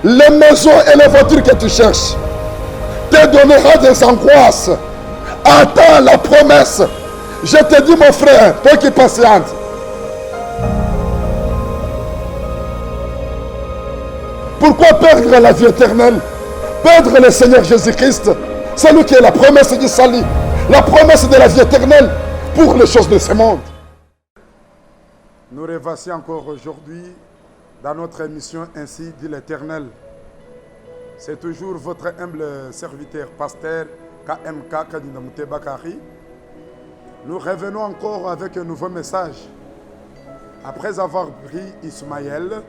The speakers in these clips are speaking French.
Les maisons et les voitures que tu cherches te donneront des angoisses. Attends la promesse. Je te dis, mon frère, toi qui patientes, pourquoi perdre la vie éternelle? Perdre le Seigneur Jésus-Christ, c'est lui qui est la promesse du salut, la promesse de la vie éternelle pour les choses de ce monde. Nous revoici encore aujourd'hui dans notre émission Ainsi dit l'Éternel. C'est toujours votre humble serviteur, pasteur KMK Kadinamute Bakari. Nous revenons encore avec un nouveau message. Après avoir pris Ismaël,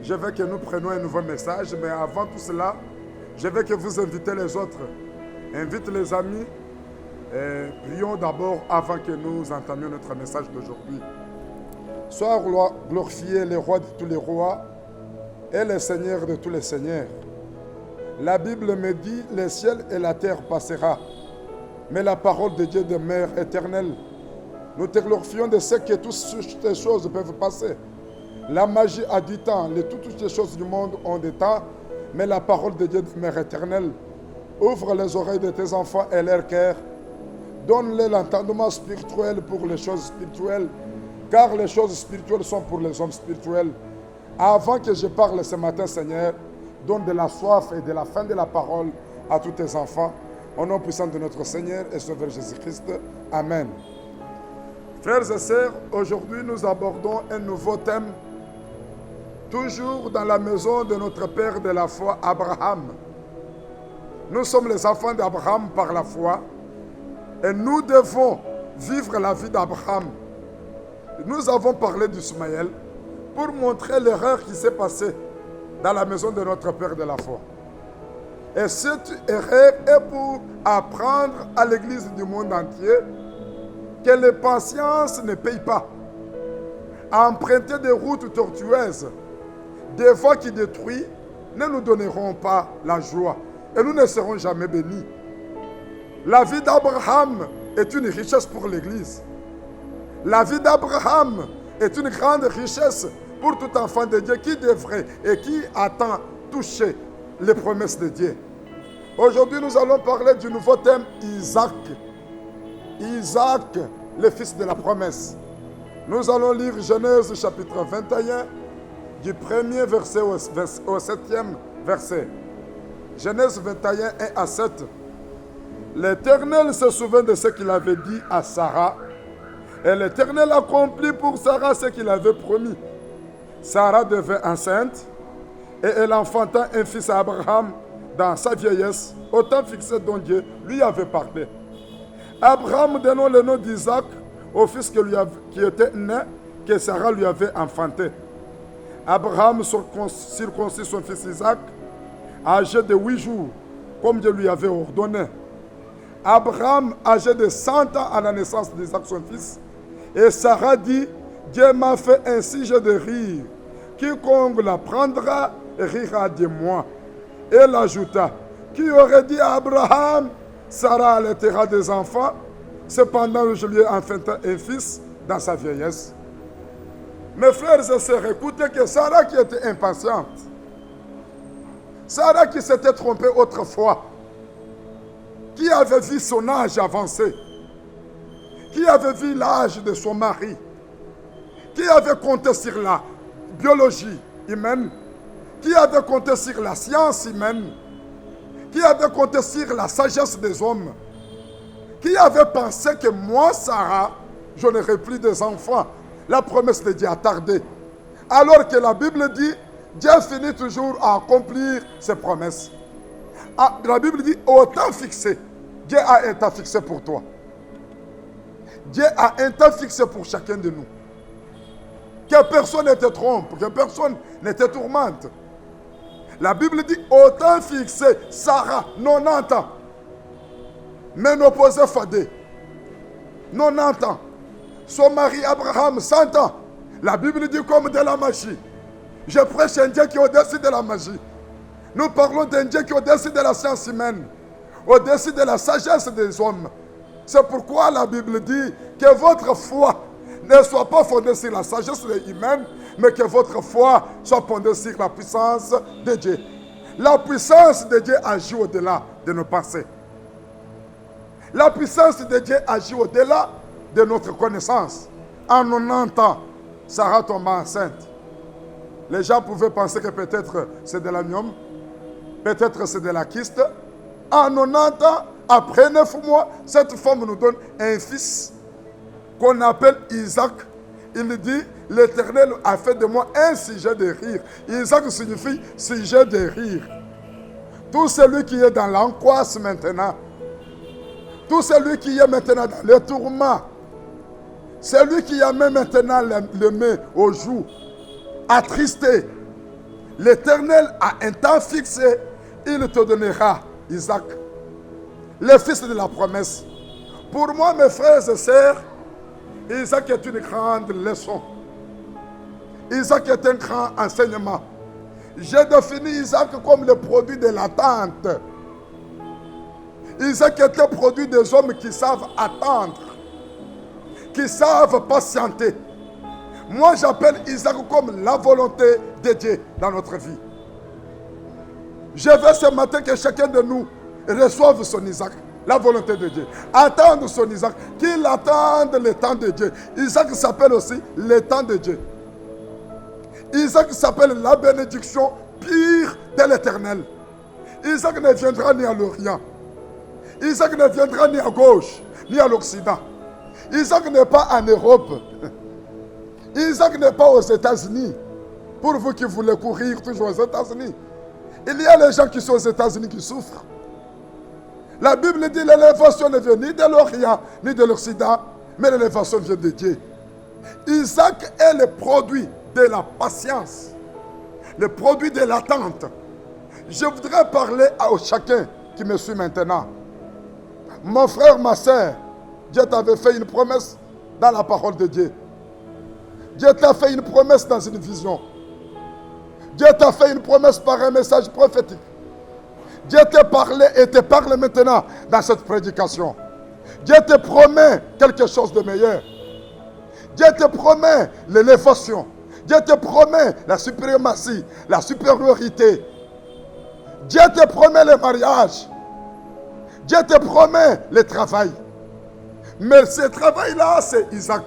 je veux que nous prenions un nouveau message, mais avant tout cela, je veux que vous invitez les autres. Invite les amis. Prions d'abord avant que nous entamions notre message d'aujourd'hui. Sois glorifié le roi de tous les rois et le Seigneur de tous les seigneurs. La Bible me dit, le ciel et la terre passera, mais la parole de Dieu demeure éternelle. Nous te glorifions de ce que toutes ces choses peuvent passer. La magie a du temps, toutes les choses du monde ont des temps, mais la parole de Dieu demeure éternelle. Ouvre les oreilles de tes enfants et leur cœur. Donne-les l'entendement spirituel pour les choses spirituelles, car les choses spirituelles sont pour les hommes spirituels. Avant que je parle ce matin, Seigneur, donne de la soif et de la faim de la parole à tous tes enfants. Au nom puissant de notre Seigneur et Sauveur Jésus-Christ. Amen. Frères et sœurs, aujourd'hui nous abordons un nouveau thème, toujours dans la maison de notre Père de la foi, Abraham. Nous sommes les enfants d'Abraham par la foi et nous devons vivre la vie d'Abraham. Nous avons parlé d'Ismaël pour montrer l'erreur qui s'est passée dans la maison de notre Père de la foi. Et cette erreur est pour apprendre à l'Église du monde entier que les patiences ne payent pas. Emprunter des routes tortueuses, des voies qui détruisent, ne nous donneront pas la joie et nous ne serons jamais bénis. La vie d'Abraham est une richesse pour l'Église. La vie d'Abraham est une grande richesse pour tout enfant de Dieu qui devrait et qui attend toucher les promesses de Dieu. Aujourd'hui, nous allons parler du nouveau thème Isaac. Isaac, le fils de la promesse. Nous allons lire Genèse chapitre 21, du premier verset au 7e verset. Genèse 21, 1 à 7. L'Éternel se souvint de ce qu'il avait dit à Sarah, et l'Éternel accomplit pour Sarah ce qu'il avait promis. Sarah devint enceinte, et elle enfanta un fils à Abraham dans sa vieillesse, au temps fixé dont Dieu lui avait parlé. Abraham donna le nom d'Isaac au fils qui était né, que Sarah lui avait enfanté. Abraham circoncit son fils Isaac, âgé de 8 jours, comme Dieu lui avait ordonné. Abraham, âgé de 100 ans à la naissance d'Isaac, son fils, et Sarah dit, Dieu m'a fait un sujet de rire. Quiconque la prendra rira de moi. Et elle ajouta, qui aurait dit à Abraham, Sarah allaitera des enfants, cependant je lui ai enfanté un fils dans sa vieillesse. Mes frères et sœurs, écoutez que Sarah qui était impatiente, Sarah qui s'était trompée autrefois, qui avait vu son âge avancé, qui avait vu l'âge de son mari, qui avait compté sur la biologie humaine, qui avait compté sur la science humaine, qui avait compté sur la sagesse des hommes, qui avait pensé que moi, Sarah, je n'aurai plus des enfants. La promesse de Dieu a tardé. Alors que la Bible dit, Dieu finit toujours à accomplir ses promesses. La Bible dit, au temps fixé, Dieu a un temps fixé pour toi. Dieu a un temps fixé pour chacun de nous. Que personne ne te trompe, que personne ne te tourmente. La Bible dit, au temps fixé, Sarah, 90 ans. Ménopausée Fadé, 90 ans. Son mari Abraham, 100 ans. La Bible dit comme de la magie. Je prêche un Dieu qui est au-dessus de la magie. Nous parlons d'un Dieu qui est au-dessus de la science humaine, au-dessus de la sagesse des hommes. C'est pourquoi la Bible dit que votre foi ne soit pas fondée sur la sagesse humaine, mais que votre foi soit fondée sur la puissance de Dieu. La puissance de Dieu agit au-delà de nos pensées. La puissance de Dieu agit au-delà de notre connaissance. En 90 ans, Sarah tomba enceinte. Les gens pouvaient penser que peut-être c'est de l'amiome, peut-être c'est de la kyste. En 90 ans, après 9 mois, cette femme nous donne un fils qu'on appelle Isaac. Il dit, l'Éternel a fait de moi un sujet de rire. Isaac signifie sujet de rire. Tout celui qui est dans l'angoisse maintenant, tout celui qui est maintenant dans le tourment, celui qui a même maintenant le main au joug, attristé, l'Éternel a un temps fixé, il te donnera Isaac, le fils de la promesse. Pour moi, mes frères et sœurs, Isaac est une grande leçon. Isaac est un grand enseignement. J'ai défini Isaac comme le produit de l'attente. Isaac est un produit des hommes qui savent attendre, qui savent patienter. Moi, j'appelle Isaac comme la volonté de Dieu dans notre vie. Je veux ce matin que chacun de nous reçoive son Isaac, la volonté de Dieu. Attendre son Isaac, qu'il attende le temps de Dieu. Isaac s'appelle aussi le temps de Dieu. Isaac s'appelle la bénédiction pure de l'Éternel. Isaac ne viendra ni à l'Orient. Isaac ne viendra ni à gauche, ni à l'Occident. Isaac n'est pas en Europe. Isaac n'est pas aux États-Unis. Pour vous qui voulez courir toujours aux États-Unis. Il y a les gens qui sont aux États-Unis qui souffrent. La Bible dit l'élévation ne vient ni de l'Orient, ni de l'Occident, mais l'élévation vient de Dieu. Isaac est le produit de la patience, le produit de l'attente. Je voudrais parler à chacun qui me suit maintenant. Mon frère, ma soeur, Dieu t'avait fait une promesse dans la parole de Dieu. Dieu t'a fait une promesse dans une vision. Dieu t'a fait une promesse par un message prophétique. Dieu te parlait et te parle maintenant dans cette prédication. Dieu te promet quelque chose de meilleur. Dieu te promet l'élévation. Dieu te promet la suprématie, la supériorité. Dieu te promet le mariage. Dieu te promet le travail. Mais ce travail-là, c'est Isaac.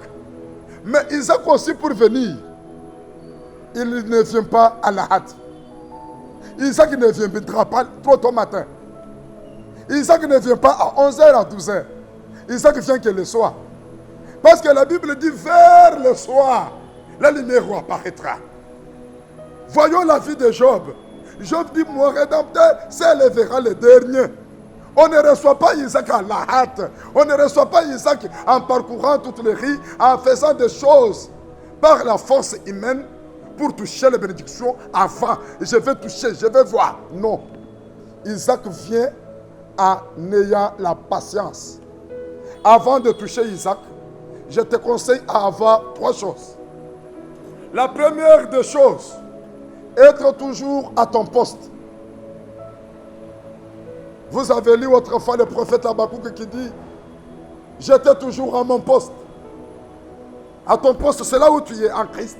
Mais Isaac aussi pour venir, il ne vient pas à la hâte. Isaac ne viendra pas trop tôt matin. Isaac ne vient pas à 11h, à 12h. Isaac vient que le soir. Parce que la Bible dit vers le soir, la lumière apparaîtra. Voyons la vie de Job. Job dit, mon rédempteur s'élèvera le dernier. On ne reçoit pas Isaac à la hâte. On ne reçoit pas Isaac en parcourant toutes les rues, en faisant des choses par la force humaine pour toucher les bénédictions avant. Je vais toucher, je vais voir. Non. Isaac vient en ayant la patience. Avant de toucher Isaac, je te conseille à avoir 3 choses. La première des choses, être toujours à ton poste. Vous avez lu autrefois le prophète Habakkuk qui dit, j'étais toujours à mon poste. À ton poste, c'est là où tu es en Christ.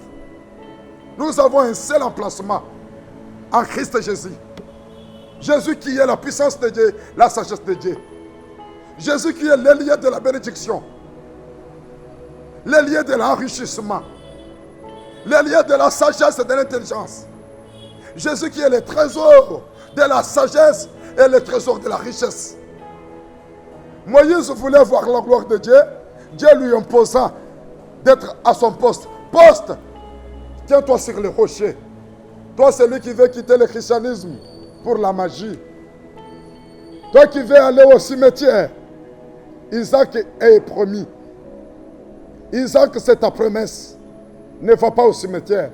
Nous avons un seul emplacement en Christ Jésus. Jésus qui est la puissance de Dieu, la sagesse de Dieu. Jésus qui est l'ailier de la bénédiction. L'ailier de l'enrichissement. L'ailier de la sagesse et de l'intelligence. Jésus qui est le trésor de la sagesse et le trésor de la richesse. Moïse voulait voir la gloire de Dieu. Dieu lui imposa d'être à son poste. Poste! Tiens-toi sur le rocher. Toi, celui qui veut quitter le christianisme pour la magie. Toi qui veux aller au cimetière. Isaac est promis. Isaac, c'est ta promesse. Ne va pas au cimetière.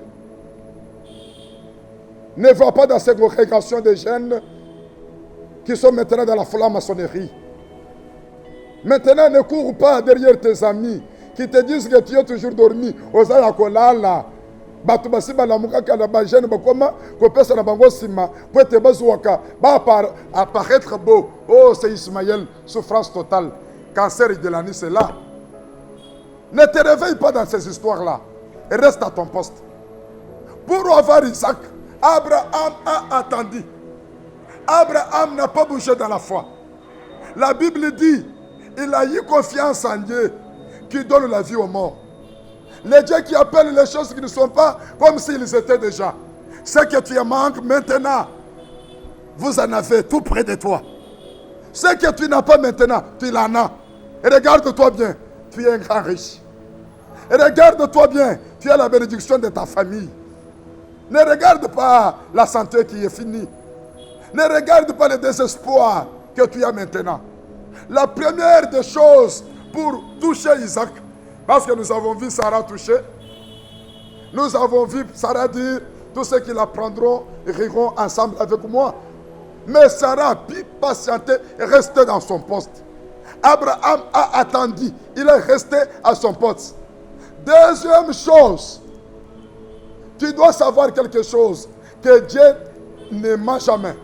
Ne va pas dans ces congrégations de jeunes qui sont maintenant dans la franc-maçonnerie. Maintenant, ne cours pas derrière tes amis qui te disent que tu es toujours dormi. Osaya kolala. Batu basi balamuka kala ba jeune bakoma ko pesa na bango sima pour te bazuaka ba apparaître beau. Oh, c'est Ismaël, souffrance totale. Cancer de l'année, c'est là. Ne te réveille pas dans ces histoires-là. Reste à ton poste. Pour avoir Isaac, Abraham a attendu. Abraham n'a pas bougé dans la foi. La Bible dit, il a eu confiance en Dieu qui donne la vie aux morts. Les dieux qui appellent les choses qui ne sont pas comme s'ils étaient déjà. Ce que tu manques maintenant, vous en avez tout près de toi. Ce que tu n'as pas maintenant, tu l'en as. Et regarde-toi bien, tu es un grand riche. Et regarde-toi bien, tu as la bénédiction de ta famille. Ne regarde pas la santé qui est finie. Ne regarde pas le désespoir que tu as maintenant. La première des choses pour toucher Isaac, parce que nous avons vu Sarah toucher, nous avons vu Sarah dire, tous ceux qui la prendront riront ensemble avec moi. Mais Sarah a pu patienter et rester dans son poste. Abraham a attendu, il est resté à son poste. Deuxième chose, tu dois savoir quelque chose, que Dieu ne ment jamais.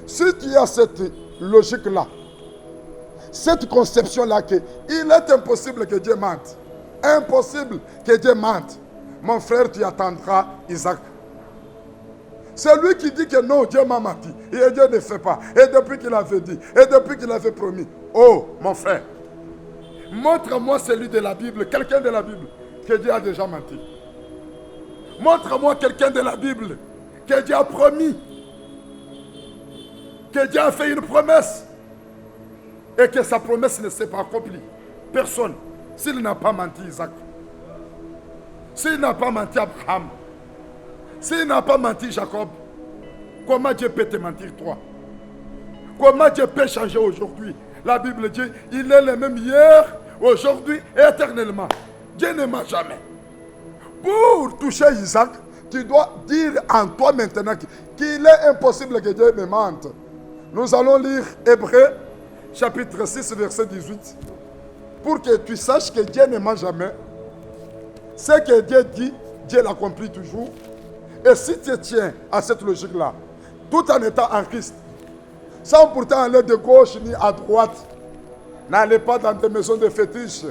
Si tu as cette logique-là, cette conception-là, qu'il est impossible que Dieu mente. Impossible que Dieu mente. Mon frère, tu attendras Isaac. C'est lui qui dit que non, Dieu m'a menti. Et Dieu ne fait pas. Et depuis qu'il avait dit, et depuis qu'il avait promis. Oh, mon frère, montre-moi celui de la Bible, quelqu'un de la Bible, que Dieu a déjà menti. Montre-moi quelqu'un de la Bible, que Dieu a promis, que Dieu a fait une promesse, et que sa promesse ne s'est pas accomplie. Personne. S'il n'a pas menti Isaac, s'il n'a pas menti Abraham, s'il n'a pas menti Jacob, comment Dieu peut te mentir toi? Comment Dieu peut changer aujourd'hui? La Bible dit, il est le même hier, aujourd'hui et éternellement. Dieu ne ment jamais. Pour toucher Isaac, tu dois dire en toi maintenant qu'il est impossible que Dieu me mente. Nous allons lire Hébreux, chapitre 6, verset 18. Pour que tu saches que Dieu ne ment jamais. Ce que Dieu dit, Dieu l'accomplit toujours. Et si tu tiens à cette logique-là, tout en étant en Christ, sans pourtant aller de gauche ni à droite, n'allez pas dans des maisons de fétiches,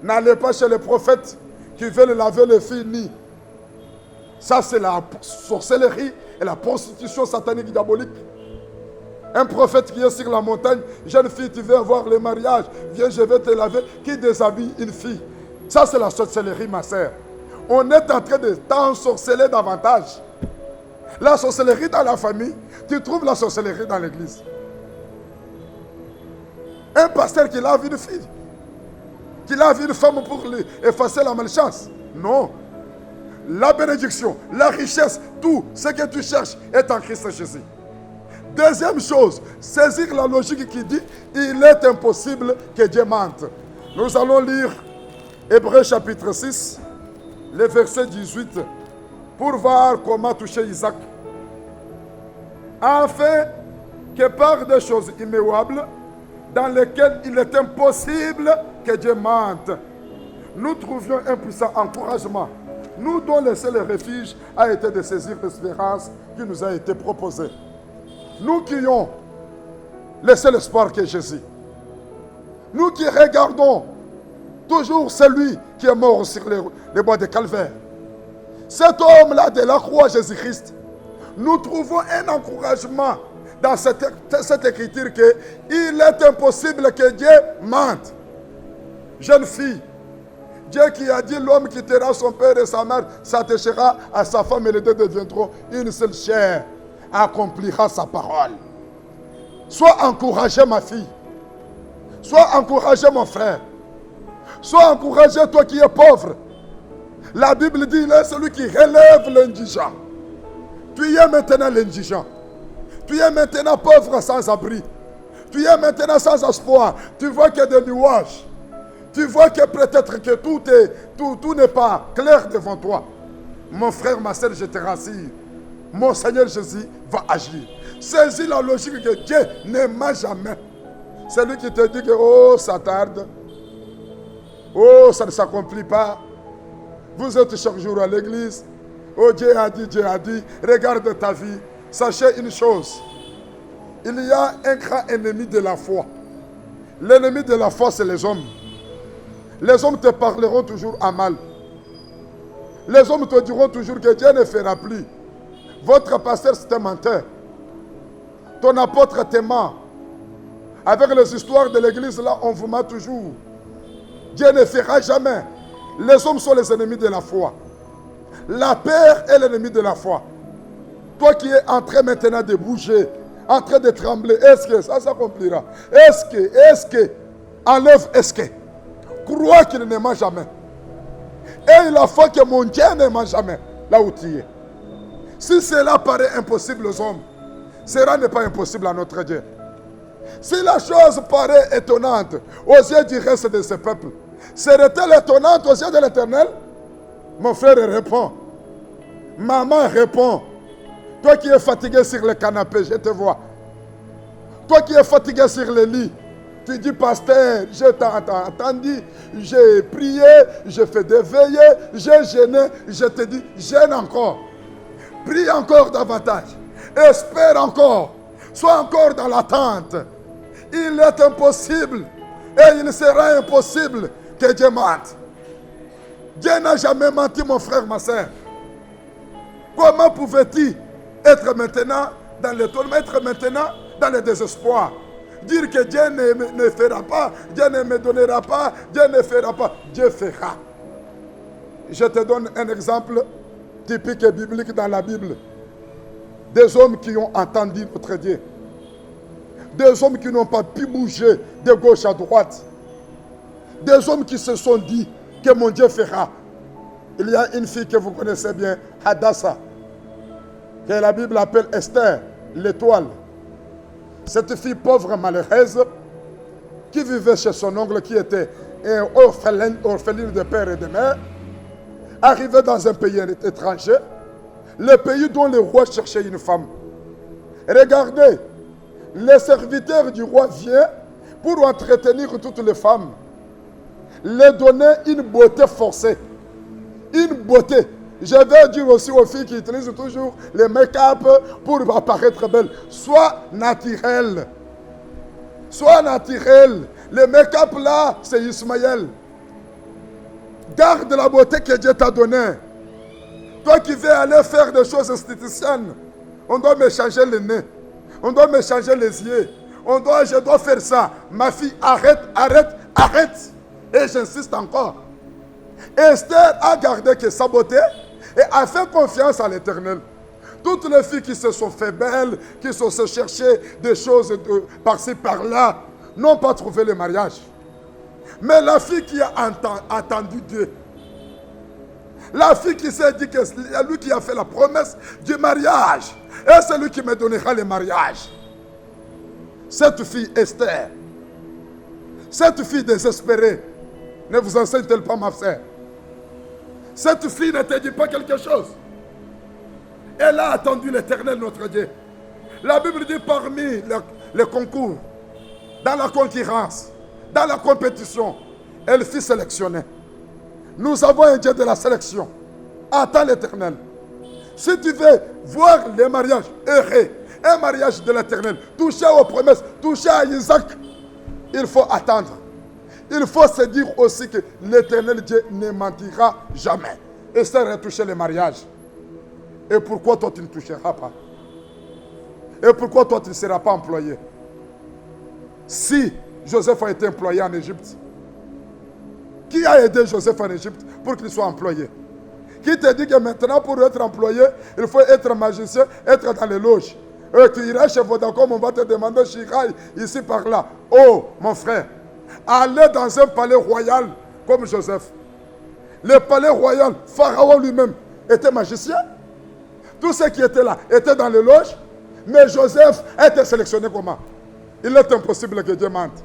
n'allez pas chez les prophètes qui veulent laver les filles nids. Ça, c'est la sorcellerie et la prostitution satanique diabolique. Un prophète qui est sur la montagne, jeune fille, tu veux avoir le mariage, viens, je vais te laver, qui déshabille une fille. Ça, c'est la sorcellerie, ma sœur. On est en train de t'ensorceler davantage. La sorcellerie dans la famille, tu trouves la sorcellerie dans l'église. Un pasteur qui lave une fille, qui lave une femme pour lui effacer la malchance. Non. La bénédiction, la richesse, tout ce que tu cherches est en Christ Jésus. Deuxième chose, saisir la logique qui dit il est impossible que Dieu mente. Nous allons lire Hébreux chapitre 6, le verset 18, pour voir comment toucher Isaac. Afin que par des choses immuables, dans lesquelles il est impossible que Dieu mente, nous trouvions un puissant encouragement, nous dont le seul refuge a été de saisir l'espérance qui nous a été proposée. Nous qui ayons le seul espoir qui est Jésus. Nous qui regardons toujours celui qui est mort sur les bois de Calvaire. Cet homme-là de la croix, Jésus-Christ, nous trouvons un encouragement dans cette écriture qu'il est impossible que Dieu mente. Jeune fille, Dieu qui a dit l'homme quittera son père et sa mère, s'attachera à sa femme et les deux deviendront une seule chair. Accomplira sa parole. Sois encouragé, ma fille. Sois encouragé, mon frère. Sois encouragé, toi qui es pauvre. La Bible dit, il est celui qui relève l'indigent. Tu es maintenant l'indigent. Tu es maintenant pauvre sans abri. Tu es maintenant sans espoir. Tu vois qu'il y a des nuages. Tu vois que peut-être que tout n'est pas clair devant toi. Mon frère, ma soeur, je te rassure. Mon Seigneur Jésus va agir. Saisis la logique que Dieu ne ment jamais. C'est lui qui te dit que oh, ça tarde. Oh, ça ne s'accomplit pas. Vous êtes chaque jour à l'église. Oh, Dieu a dit, Dieu a dit. Regarde ta vie. Sachez une chose. Il y a un grand ennemi de la foi. L'ennemi de la foi, c'est les hommes. Les hommes te parleront toujours à mal. Les hommes te diront toujours que Dieu ne fera plus. Votre pasteur, c'est un menteur. Ton apôtre te ment. Avec les histoires de l'église, là, on vous ment toujours. Dieu ne fera jamais. Les hommes sont les ennemis de la foi. La peur est l'ennemi de la foi. Toi qui es en train maintenant de bouger, en train de trembler, est-ce que ça s'accomplira? Est-ce que, enlève est-ce que, crois qu'il ne ment jamais. Et il a fait que mon Dieu ne ment jamais, là où tu es. Si cela paraît impossible aux hommes, cela n'est pas impossible à notre Dieu. Si la chose paraît étonnante aux yeux du reste de ce peuple, serait-elle étonnante aux yeux de l'Éternel? Mon frère répond. Maman répond. Toi qui es fatigué sur le canapé, je te vois. Toi qui es fatigué sur le lit, tu dis, pasteur, je t'ai entendu, j'ai prié, j'ai fait des veillées, j'ai jeûné, je te dis, jeûne encore. Prie encore davantage. Espère encore. Sois encore dans l'attente. Il est impossible et il sera impossible que Dieu mente. Dieu n'a jamais menti, mon frère, ma soeur. Comment pouvait-il être maintenant dans l'étonnement, être maintenant dans le désespoir? Dire que Dieu ne fera pas, Dieu ne me donnera pas, Dieu ne fera pas. Dieu fera. Je te donne un exemple typique et biblique dans la Bible. Des hommes qui ont entendu notre Dieu. Des hommes qui n'ont pas pu bouger de gauche à droite. Des hommes qui se sont dit que mon Dieu fera. Il y a une fille que vous connaissez bien, Hadassah, que la Bible appelle Esther, l'étoile. Cette fille pauvre malheureuse qui vivait chez son oncle qui était orpheline de père et de mère, arrivait dans un pays étranger, le pays dont le roi cherchait une femme. Regardez, les serviteurs du roi viennent pour entretenir toutes les femmes, les donner une beauté forcée. Une beauté. Je vais dire aussi aux filles qui utilisent toujours les make-up pour apparaître belles. Sois naturel. Sois naturel. Le make-up là, c'est Ismaël. Garde la beauté que Dieu t'a donnée. Toi qui veux aller faire des choses esthéticiennes, on doit me changer le nez. On doit me changer les yeux. Je dois faire ça. Ma fille, arrête. Et j'insiste encore. Esther a gardé que sa beauté et a fait confiance à l'Éternel. Toutes les filles qui se sont fait belles, qui se sont cherchées des choses par-ci par-là, n'ont pas trouvé le mariage. Mais la fille qui a attendu Dieu, la fille qui s'est dit que c'est lui qui a fait la promesse du mariage, et c'est lui qui me donnera le mariage. Cette fille Esther, cette fille désespérée, ne vous enseigne-t-elle pas, ma sœur? Cette fille ne te dit pas quelque chose. Elle a attendu l'Éternel, notre Dieu. La Bible dit parmi les concours, dans la concurrence, dans la compétition, elle fut sélectionnée. Nous avons un Dieu de la sélection. Attends l'Éternel. Si tu veux voir les mariages heureux, un mariage de l'Éternel, toucher aux promesses, toucher à Isaac, il faut attendre. Il faut se dire aussi que l'Éternel Dieu ne mentira jamais. Et ça retoucher le mariage. Et pourquoi toi tu ne toucheras pas? Et pourquoi toi tu ne seras pas employé? Si Joseph a été employé en Égypte, qui a aidé Joseph en Égypte pour qu'il soit employé? Qui te dit que maintenant pour être employé, il faut être magicien, être dans les loges? Et tu iras chez Vodacom, on va te demander Chiraï, ici par là. Oh mon frère, aller dans un palais royal comme Joseph. Le palais royal, Pharaon lui-même était magicien. Tous ceux qui étaient là étaient dans les loges. Mais Joseph était sélectionné comment? Il est impossible que Dieu mente.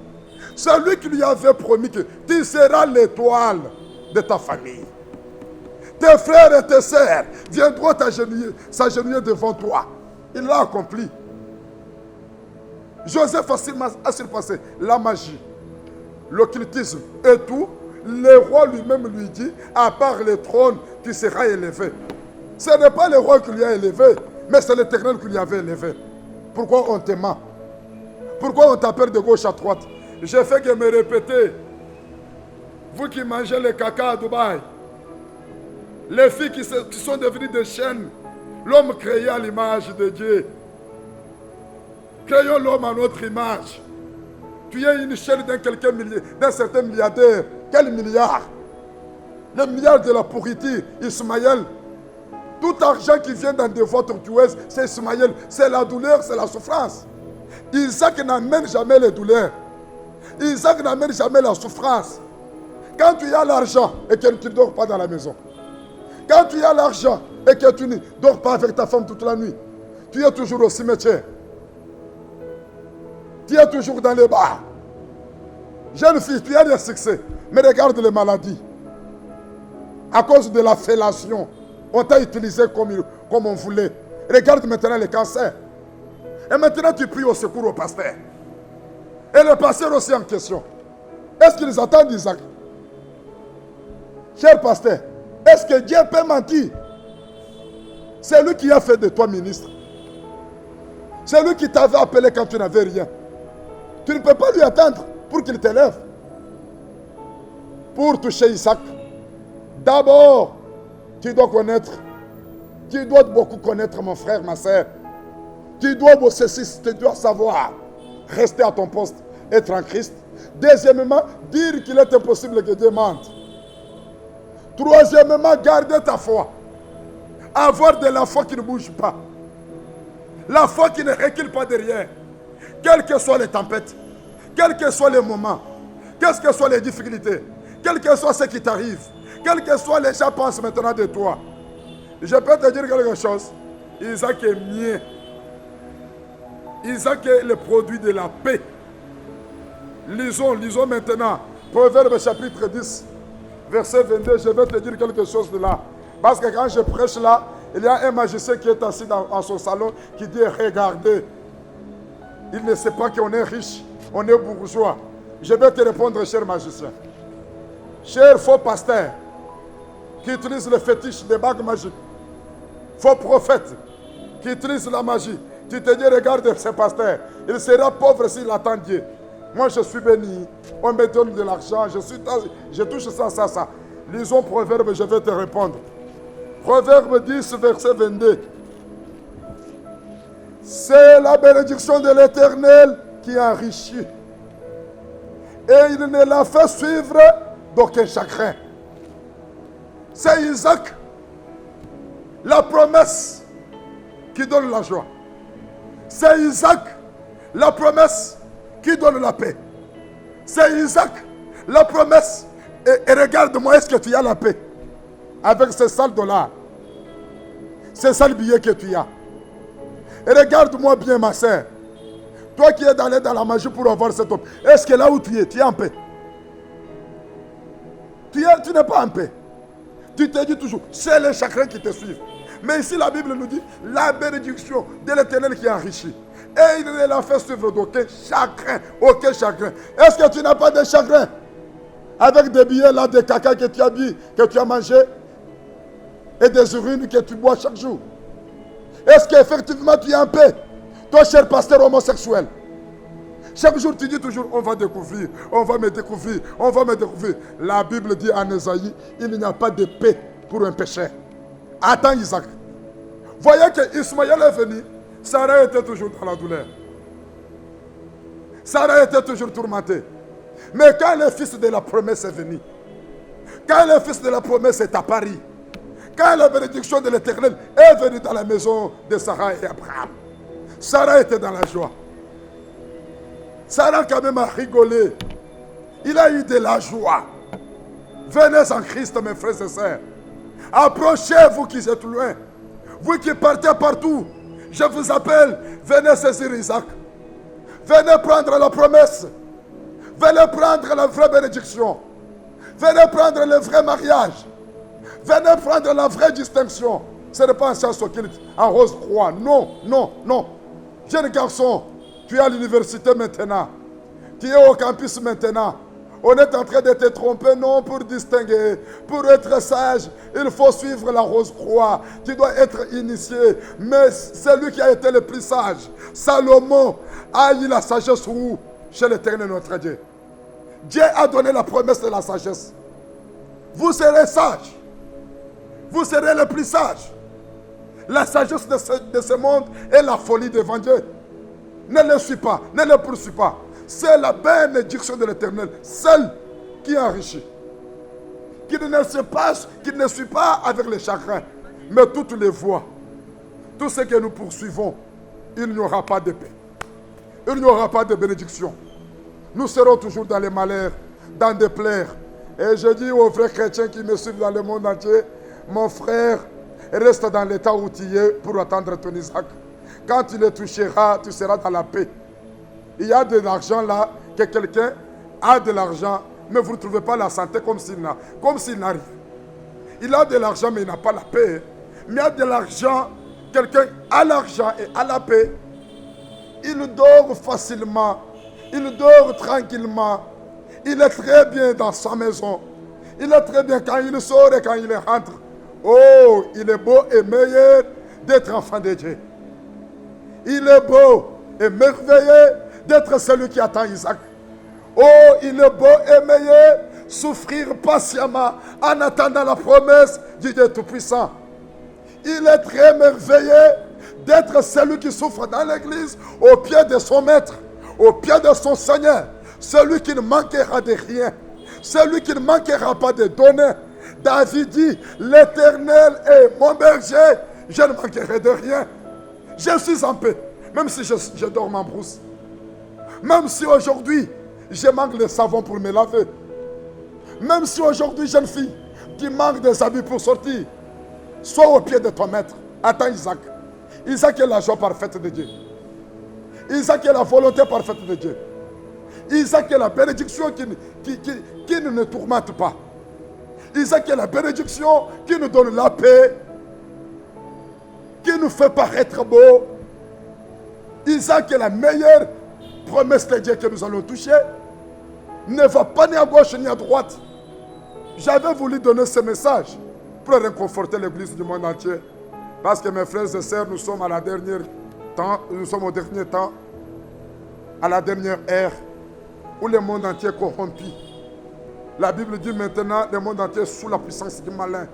Celui qui lui avait promis que tu seras l'étoile de ta famille. Tes frères et tes sœurs viendront s'agenouiller devant toi. Il l'a accompli. Joseph a surpassé la magie, l'occultisme et tout. Le roi lui-même lui dit, à part le trône, tu seras élevé. Ce n'est pas le roi qui lui a élevé, mais c'est l'Éternel qui lui avait élevé. Pourquoi on te ment? Pourquoi on t'appelle de gauche à droite? J'ai fait que me répéter. Vous qui mangez le caca à Dubaï, les filles qui sont devenues des chaînes, l'homme créé à l'image de Dieu. Créons l'homme à notre image. Tu es une chaîne d'un certain milliardaire. Quel milliard? Le milliard de la pourriture, Ismaël. Tout argent qui vient dans des voies tortueuses, c'est Ismaël. C'est la douleur, c'est la souffrance. Isaac n'amène jamais les douleurs. Isaac n'amène jamais la souffrance. Quand tu as l'argent et que tu ne dors pas dans la maison. Quand tu as l'argent et que tu ne dors pas avec ta femme toute la nuit. Tu es toujours au cimetière. Tu es toujours dans les bars. Jeune fille, tu as des succès. Mais regarde les maladies. À cause de la fellation, on t'a utilisé comme on voulait. Regarde maintenant les cancers. Et maintenant tu pries au secours au pasteur. Et le pasteur aussi en question. Est-ce qu'ils attendent Isaac? Cher pasteur, est-ce que Dieu peut mentir? C'est lui qui a fait de toi ministre. C'est lui qui t'avait appelé quand tu n'avais rien. Tu ne peux pas lui attendre pour qu'il t'élève. Pour toucher Isaac, d'abord, tu dois connaître. Tu dois beaucoup connaître mon frère, ma soeur. Tu dois bosser, tu dois savoir. Rester à ton poste, être en Christ. Deuxièmement, dire qu'il est impossible que Dieu mente. Troisièmement, garder ta foi. Avoir de la foi qui ne bouge pas. La foi qui ne recule pas derrière. Quelles que soient les tempêtes, quels que soient les moments, quelles que soient les difficultés, quel que soit ce qui t'arrive, quels que soient les gens pensent maintenant de toi. Je peux te dire quelque chose. Isaac est mien. Isaac est le produit de la paix. Lisons maintenant. Proverbe chapitre 10, verset 22. Je vais te dire quelque chose de là. Parce que quand je prêche là, il y a un magicien qui est assis dans son salon qui dit regardez. Il ne sait pas qu'on est riche, on est bourgeois. Je vais te répondre, cher magicien. Cher faux pasteur, qui utilise le fétiche des bagues magiques. Faux prophète, qui utilise la magie. Tu te dis, regarde ce pasteur, il sera pauvre s'il attend Dieu. Moi, je suis béni, on me donne de l'argent, je touche ça. Lisons Proverbe, je vais te répondre. Proverbe 10, verset 22. C'est la bénédiction de l'Éternel qui enrichit. Et il ne l'a fait suivre d'aucun chagrin. C'est Isaac, la promesse qui donne la joie. C'est Isaac, la promesse qui donne la paix. C'est Isaac, la promesse. Et regarde-moi, est-ce que tu as la paix? Avec ces sales dollars, ces sales billets que tu as. Et regarde-moi bien, ma soeur. Toi qui es allé dans la magie pour avoir cet homme, est-ce que là où tu es en paix? Tu n'es pas en paix. Tu te dis toujours, c'est les chagrins qui te suivent. Mais ici, la Bible nous dit, la bénédiction de l'Éternel qui enrichit. Et il ne l'a fait suivre d'aucun chagrin. Aucun chagrin. Est-ce que tu n'as pas de chagrin? Avec des billets là, des caca que tu as bu, que tu as mangé, et des urines que tu bois chaque jour. Est-ce qu'effectivement tu es en paix? Toi, cher pasteur homosexuel, chaque jour tu dis toujours, on va découvrir, on va me découvrir, on va me découvrir. La Bible dit en Ésaïe, il n'y a pas de paix pour un pécheur. Attends Isaac. Voyez que Ismaël est venu, Sarah était toujours dans la douleur. Sarah était toujours tourmentée. Mais quand le fils de la promesse est venu, quand le fils de la promesse est apparu, quand la bénédiction de l'Éternel est venue dans la maison de Sarah et Abraham, Sarah était dans la joie. Sarah quand même a rigolé. Il a eu de la joie. Venez en Christ, mes frères et sœurs. Approchez-vous qui êtes loin. Vous qui partez partout, je vous appelle. Venez saisir Isaac. Venez prendre la promesse. Venez prendre la vraie bénédiction. Venez prendre le vrai mariage. Venez prendre la vraie distinction. Ce n'est pas un science occulte, en rose croix. Non, non, non. Jeune garçon, tu es à l'université maintenant. Tu es au campus maintenant. On est en train de te tromper, non, pour distinguer. Pour être sage, il faut suivre la rose croix. Tu dois être initié. Mais celui qui a été le plus sage, Salomon, a eu la sagesse où? Chez l'Éternel notre Dieu. Dieu a donné la promesse de la sagesse. Vous serez sages. Vous serez les plus sages. La sagesse de ce monde est la folie devant Dieu. Ne le suis pas, ne le poursuis pas. C'est la bénédiction de l'Éternel, celle qui enrichit. Qui ne suit pas avec les chagrins, mais toutes les voies. Tout ce que nous poursuivons, il n'y aura pas de paix. Il n'y aura pas de bénédiction. Nous serons toujours dans les malheurs, dans des pleurs. Et je dis aux vrais chrétiens qui me suivent dans le monde entier, mon frère, reste dans l'état où tu es pour attendre ton Isaac. Quand tu le toucheras, tu seras dans la paix. Il y a de l'argent là, que quelqu'un a de l'argent, mais vous ne trouvez pas la santé comme s'il n'a rien. Il a de l'argent, mais il n'a pas la paix. Mais il y a de l'argent, quelqu'un a l'argent et a la paix. Il dort facilement, il dort tranquillement, il est très bien dans sa maison. Il est très bien quand il sort et quand il rentre. Oh, il est beau et meilleur d'être enfant de Dieu. Il est beau et merveilleux d'être celui qui attend Isaac. Oh, il est beau et meilleur souffrir patiemment en attendant la promesse du Dieu Tout-Puissant. Il est très merveilleux d'être celui qui souffre dans l'église au pied de son maître, au pied de son Seigneur, celui qui ne manquera de rien, celui qui ne manquera pas de donner. David dit, l'Éternel est mon berger, je ne manquerai de rien. Je suis en paix, même si je dors en brousse. Même si aujourd'hui, je manque de savon pour me laver. Même si aujourd'hui, jeune fille, tu manques des habits pour sortir. Sois au pied de ton maître. Attends Isaac. Isaac est la joie parfaite de Dieu. Isaac est la volonté parfaite de Dieu. Isaac est la bénédiction qui ne nous tourmente pas. Isaac est la bénédiction qui nous donne la paix, qui nous fait paraître beau. Isaac est la meilleure promesse de Dieu que nous allons toucher. Ne va pas ni à gauche ni à droite. J'avais voulu donner ce message pour réconforter l'église du monde entier. Parce que mes frères et sœurs, nous sommes au dernier temps, à la dernière ère, où le monde entier est corrompu. La Bible dit maintenant, le monde entier est sous la puissance du malin.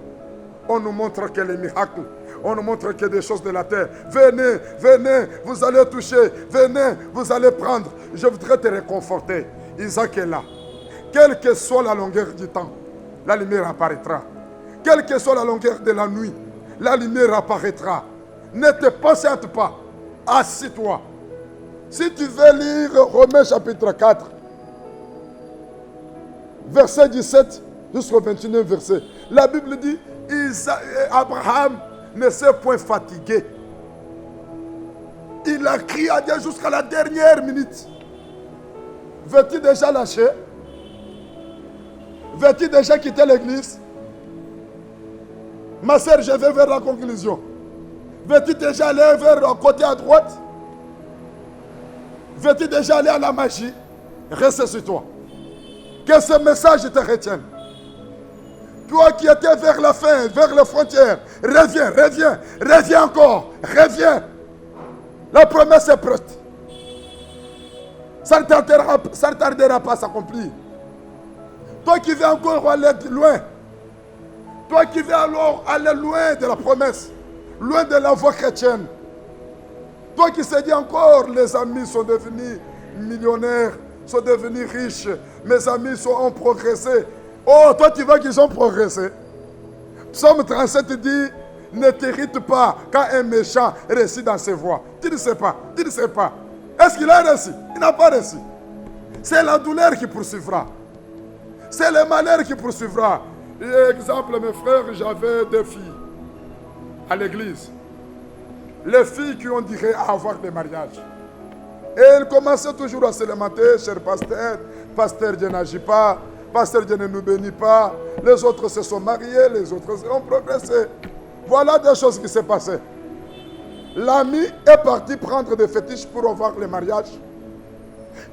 On nous montre que les miracles, on nous montre que des choses de la terre. Venez, venez, vous allez toucher, venez, vous allez prendre. Je voudrais te réconforter. Isaac est là. Quelle que soit la longueur du temps, la lumière apparaîtra. Quelle que soit la longueur de la nuit, la lumière apparaîtra. Ne te patiente pas. Assis-toi. Si tu veux lire Romains chapitre 4, verset 17 jusqu'au 21e verset, la Bible dit, Abraham ne s'est point fatigué. Il a crié à Dieu jusqu'à la dernière minute. Veux-tu déjà lâcher? Veux-tu déjà quitter l'église? Ma soeur, je vais vers la conclusion. Veux-tu déjà aller vers le côté à droite? Veux-tu déjà aller à la magie? Reste sur toi. Que ce message te retienne. Toi qui étais vers la fin, vers les frontières, reviens, reviens, reviens encore, reviens. La promesse est prête. Ça ne tardera pas à s'accomplir. Toi qui veux encore aller loin, toi qui veux alors aller loin de la promesse, loin de la voie chrétienne, toi qui se dis encore, les amis sont devenus millionnaires, sont devenus riches, mes amis ont progressé. Oh, toi tu vois qu'ils ont progressé. Psaume 37 dit, ne t'irrite pas quand un méchant réussit dans ses voies. Tu ne sais pas, tu ne sais pas. Est-ce qu'il a réussi? Il n'a pas réussi. C'est la douleur qui poursuivra. C'est le malheur qui poursuivra. Exemple, mes frères, j'avais deux filles à l'église. Les filles qui ont dirait à avoir des mariages. Et elles commençaient toujours à se lamenter, cher pasteur, pasteur Dieu n'agit pas, pasteur Dieu ne nous bénit pas, les autres se sont mariés, les autres ont progressé. Voilà des choses qui s'est passées. L'ami est parti prendre des fétiches pour avoir le mariage.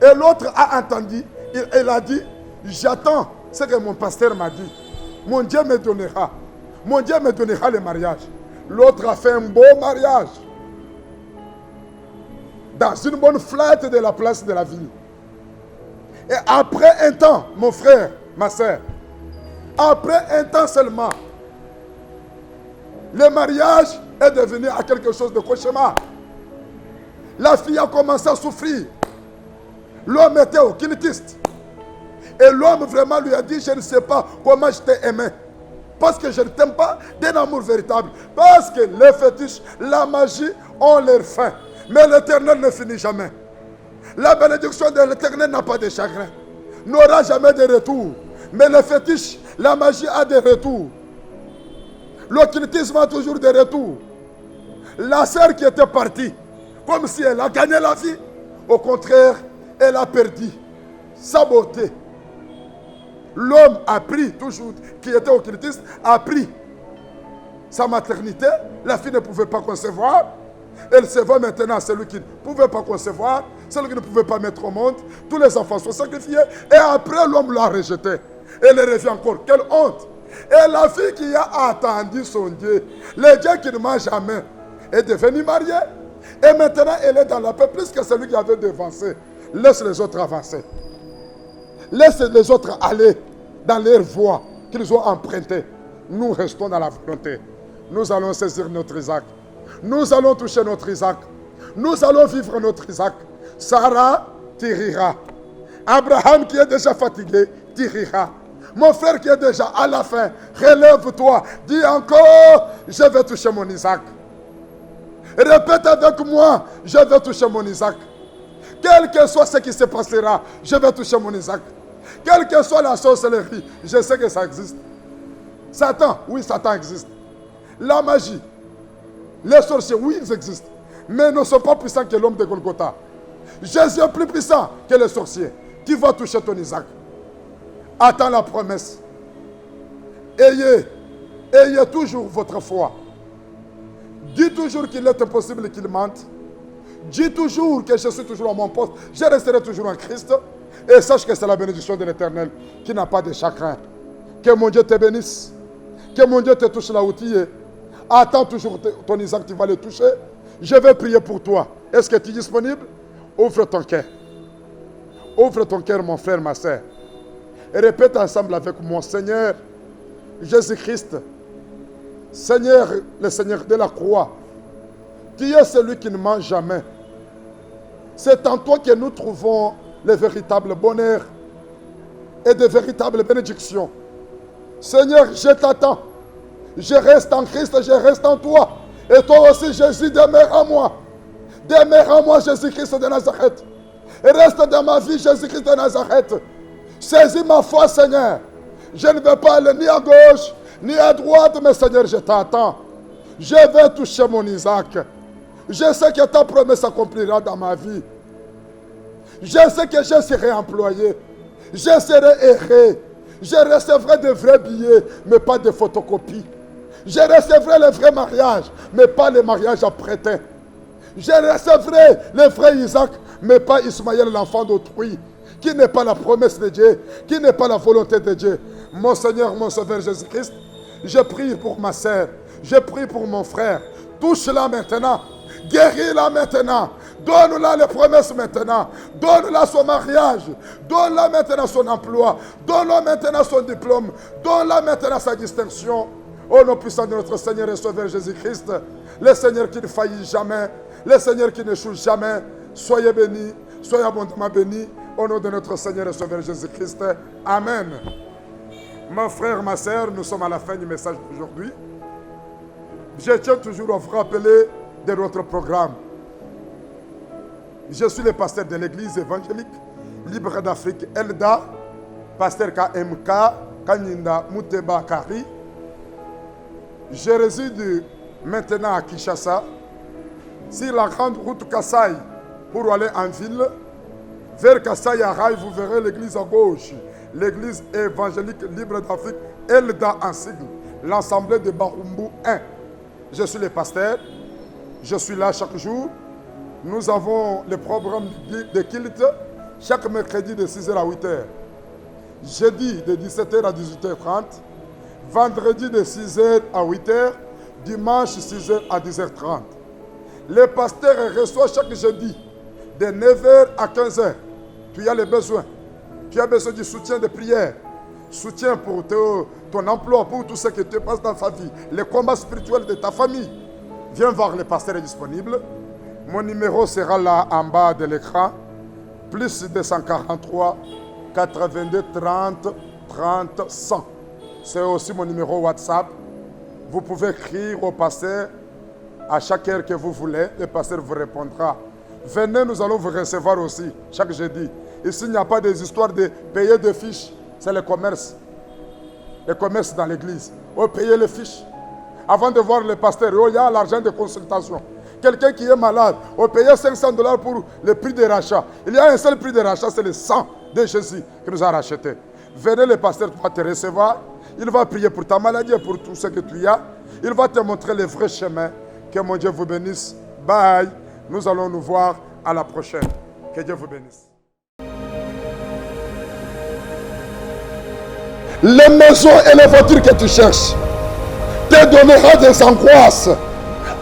Et l'autre a entendu, il a dit, j'attends ce que mon pasteur m'a dit. Mon Dieu me donnera. Mon Dieu me donnera le mariage. L'autre a fait un beau mariage. Dans une bonne fête de la place de la ville. Et après un temps, mon frère, ma soeur, Après un temps seulement, le mariage est devenu à quelque chose de cauchemar. La fille a commencé à souffrir. L'homme était occultiste. Et l'homme vraiment lui a dit, je ne sais pas comment je t'ai aimé. Parce que je ne t'aime pas d'un amour véritable. Parce que les fétiches, la magie ont leur fin. Mais l'Éternel ne finit jamais. La bénédiction de l'Éternel n'a pas de chagrin. N'aura jamais de retour. Mais le fétiche, la magie a des retours. L'occultisme a toujours des retours. La sœur qui était partie, comme si elle a gagné la vie, au contraire, elle a perdu sa beauté. L'homme a pris, toujours, qui était occultiste, a pris sa maternité. La fille ne pouvait pas concevoir. Elle se voit maintenant celui qui ne pouvait pas concevoir, celui qui ne pouvait pas mettre au monde. Tous les enfants sont sacrifiés. Et après, l'homme l'a rejeté. Elle revient encore. Quelle honte! Et la fille qui a attendu son Dieu, le Dieu qui ne ment jamais, est devenue mariée. Et maintenant, elle est dans la paix plus que celui qui avait devancé. Laisse les autres avancer. Laisse les autres aller dans leur voie qu'ils ont empruntée. Nous restons dans la volonté. Nous allons saisir notre Isaac. Nous allons toucher notre Isaac. Nous allons vivre notre Isaac. Sarah tirera. Abraham qui est déjà fatigué, tirera. Mon frère qui est déjà à la fin, relève-toi. Dis encore, je vais toucher mon Isaac. Répète avec moi, je vais toucher mon Isaac. Quel que soit ce qui se passera, je vais toucher mon Isaac. Quelle que soit la sorcellerie, je sais que ça existe. Satan, oui, Satan existe. La magie, les sorciers, oui, ils existent. Mais ils ne sont pas puissants que l'homme de Golgotha. Jésus est plus puissant que les sorciers. Qui va toucher ton Isaac? Attends la promesse. Ayez toujours votre foi. Dis toujours qu'il est impossible qu'il mente. Dis toujours que je suis toujours à mon poste. Je resterai toujours en Christ. Et sache que c'est la bénédiction de l'Éternel qui n'a pas de chagrin. Que mon Dieu te bénisse. Que mon Dieu te touche là où tu es. Attends toujours ton Isaac, tu vas le toucher. Je vais prier pour toi. Est-ce que tu es disponible? Ouvre ton cœur. Ouvre ton cœur, mon frère, ma soeur. Et répète ensemble avec moi, Seigneur Jésus-Christ, Seigneur, le Seigneur de la croix, tu es celui qui ne ment jamais. C'est en toi que nous trouvons le véritable bonheur et de véritables bénédictions. Seigneur, je t'attends. Je reste en Christ, je reste en toi. Et toi aussi, Jésus, demeure en moi. Demeure en moi, Jésus-Christ de Nazareth. Et reste dans ma vie, Jésus-Christ de Nazareth. Saisis ma foi, Seigneur. Je ne vais pas aller ni à gauche, ni à droite, mais Seigneur, je t'attends. Je vais toucher mon Isaac. Je sais que ta promesse s'accomplira dans ma vie. Je sais que je serai employé. Je serai erré. Je recevrai de vrais billets, mais pas de photocopies. Je recevrai le vrai mariage, mais pas le mariage apprêté. Je recevrai le vrai Isaac, mais pas Ismaël, l'enfant d'autrui, qui n'est pas la promesse de Dieu, qui n'est pas la volonté de Dieu. Mon Seigneur, mon Sauveur Jésus-Christ, je prie pour ma sœur, je prie pour mon frère. Touche-la maintenant, guéris-la maintenant, donne-la les promesses maintenant, donne-la son mariage, donne-la maintenant son emploi, donne-la maintenant son diplôme, donne-la maintenant sa distinction. Au nom puissant de notre Seigneur et Sauveur Jésus-Christ, le Seigneur qui ne faillit jamais, le Seigneur qui n'échoue jamais, soyez bénis, soyez abondamment bénis, au nom de notre Seigneur et Sauveur Jésus-Christ. Amen. Mon frère, ma soeur, nous sommes à la fin du message d'aujourd'hui. Je tiens toujours à vous rappeler de notre programme. Je suis le pasteur de l'église évangélique Libre d'Afrique Elda, pasteur KMK, Kanyinda Muteba Kari. Je réside maintenant à Kinshasa, sur la grande route Kassai pour aller en ville. Vers Kassai à Rail, vous verrez l'église à gauche, l'église évangélique Libre d'Afrique Elda en sigle, l'assemblée de Barumbu 1. Je suis le pasteur, je suis là chaque jour. Nous avons le programme de culte chaque mercredi de 6h à 8h. Jeudi de 17h à 18h30. Vendredi de 6h à 8h. Dimanche 6h à 10h30. Le pasteur reçoit chaque jeudi de 9h à 15h. Tu as les besoins. Tu as besoin du soutien de prière. soutien pour ton emploi, pour tout ce que tu passes dans ta vie, les combats spirituels de ta famille, viens voir le pasteur est disponible. Mon numéro sera là en bas de l'écran. Plus 243 82 30 30 100. C'est aussi mon numéro WhatsApp. Vous pouvez écrire au pasteur à chaque heure que vous voulez. Le pasteur vous répondra. Venez, nous allons vous recevoir aussi chaque jeudi. Ici, il n'y a pas des histoires de payer des fiches. C'est le commerce. Le commerce dans l'église. Oh, payer les fiches. Avant de voir le pasteur, oh, il y a l'argent de consultation. Quelqu'un qui est malade, on paye $500 pour le prix de rachat. Il y a un seul prix de rachat, c'est le sang de Jésus qui nous a racheté. Venez, le pasteur va te recevoir. Il va prier pour ta maladie et pour tout ce que tu as. Il va te montrer le vrai chemin. Que mon Dieu vous bénisse. Bye. Nous allons nous voir à la prochaine. Que Dieu vous bénisse. Les maisons et les voitures que tu cherches te donneront des angoisses.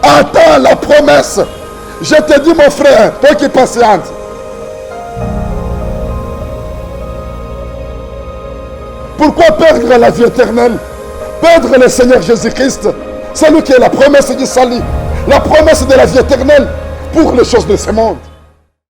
Attends la promesse. Je te dis, mon frère, toi qui patientes. Pourquoi perdre la vie éternelle? Perdre le Seigneur Jésus-Christ, c'est lui qui est la promesse du salut, la promesse de la vie éternelle pour les choses de ce monde.